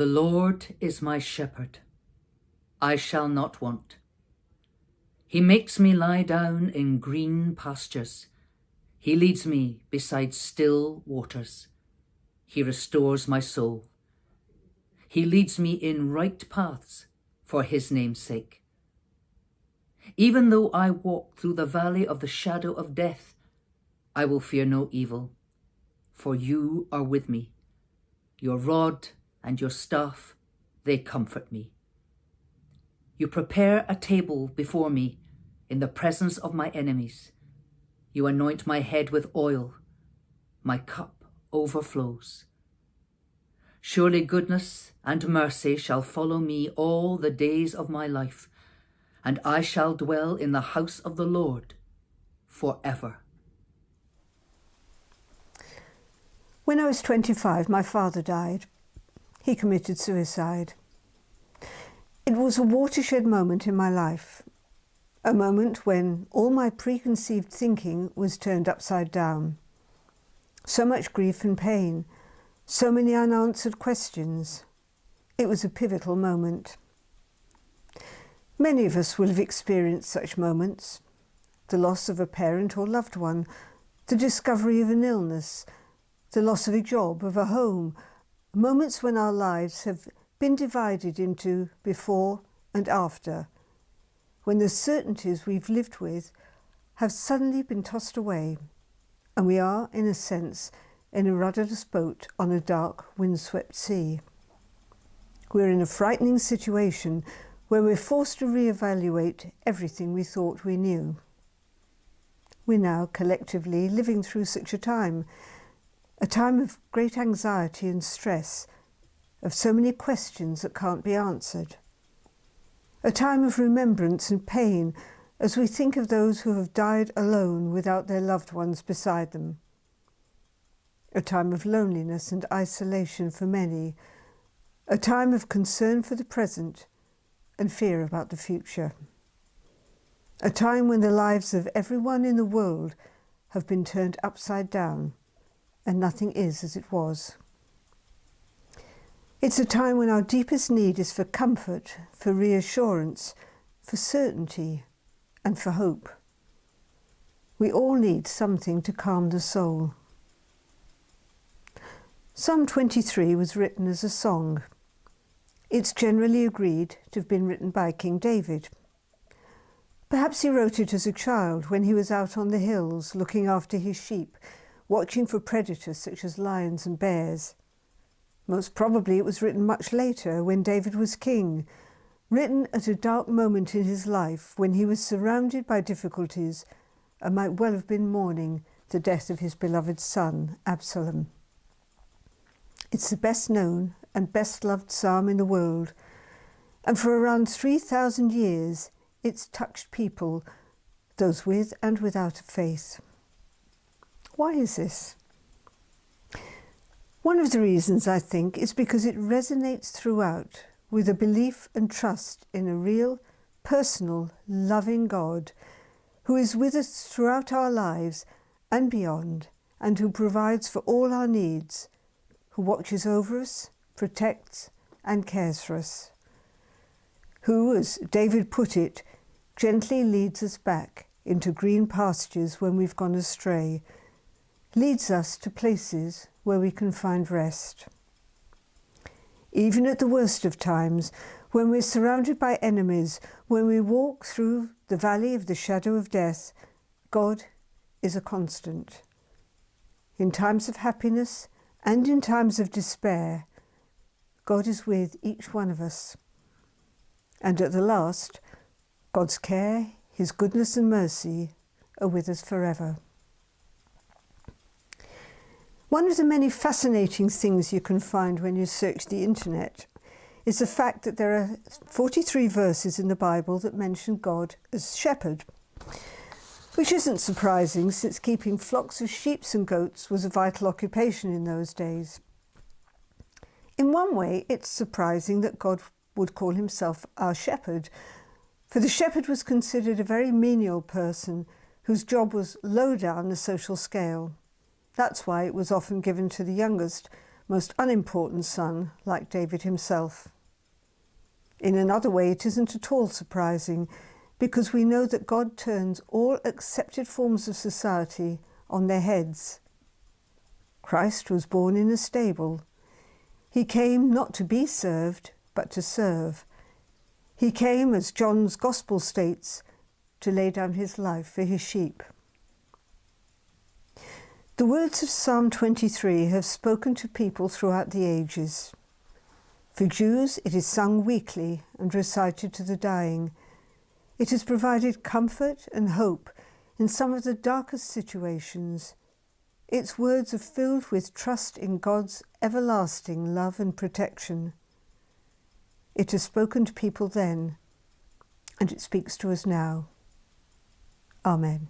The Lord is my shepherd. I shall not want. He makes me lie down in green pastures. He leads me beside still waters. He restores my soul. He leads me in right paths for his name's sake. Even though I walk through the valley of the shadow of death, I will fear no evil, for you are with me. Your rod and your staff, they comfort me. You prepare a table before me in the presence of my enemies. You anoint my head with oil. My cup overflows. Surely goodness and mercy shall follow me all the days of my life, and I shall dwell in the house of the Lord forever. When I was 25, my father died. He committed suicide. It was a watershed moment in my life, a moment when all my preconceived thinking was turned upside down. So much grief and pain, so many unanswered questions. It was a pivotal moment. Many of us will have experienced such moments: the loss of a parent or loved one, the discovery of an illness, the loss of a job, of a home, moments when our lives have been divided into before and after, when the certainties we've lived with have suddenly been tossed away, and we are, in a sense, in a rudderless boat on a dark, windswept sea. We're in a frightening situation where we're forced to reevaluate everything we thought we knew. We're now collectively living through such a time of great anxiety and stress, of so many questions that can't be answered. A time of remembrance and pain as we think of those who have died alone without their loved ones beside them. A time of loneliness and isolation for many. A time of concern for the present and fear about the future. A time when the lives of everyone in the world have been turned upside down and nothing is as it was. It's a time when our deepest need is for comfort, for reassurance, for certainty, and for hope. We all need something to calm the soul. Psalm 23 was written as a song. It's generally agreed to have been written by King David. Perhaps he wrote it as a child when he was out on the hills looking after his sheep, watching for predators such as lions and bears. Most probably it was written much later, when David was king, written at a dark moment in his life when he was surrounded by difficulties and might well have been mourning the death of his beloved son, Absalom. It's the best known and best loved psalm in the world, and for around 3,000 years it's touched people, those with and without a faith. Why is this? One of the reasons, I think, is because it resonates throughout with a belief and trust in a real, personal, loving God who is with us throughout our lives and beyond, and who provides for all our needs, who watches over us, protects and cares for us, who, as David put it, gently leads us back into green pastures when we've gone astray, leads us to places where we can find rest. Even at the worst of times, when we're surrounded by enemies, when we walk through the valley of the shadow of death, God is a constant. In times of happiness and in times of despair, God is with each one of us. And at the last, God's care, his goodness and mercy are with us forever. One of the many fascinating things you can find when you search the internet is the fact that there are 43 verses in the Bible that mention God as shepherd, which isn't surprising since keeping flocks of sheep and goats was a vital occupation in those days. In one way, it's surprising that God would call himself our shepherd, for the shepherd was considered a very menial person whose job was low down the social scale. That's why it was often given to the youngest, most unimportant son, like David himself. In another way, it isn't at all surprising, because we know that God turns all accepted forms of society on their heads. Christ was born in a stable. He came not to be served, but to serve. He came, as John's Gospel states, to lay down his life for his sheep. The words of Psalm 23 have spoken to people throughout the ages. For Jews, it is sung weekly and recited to the dying. It has provided comfort and hope in some of the darkest situations. Its words are filled with trust in God's everlasting love and protection. It has spoken to people then, and it speaks to us now. Amen.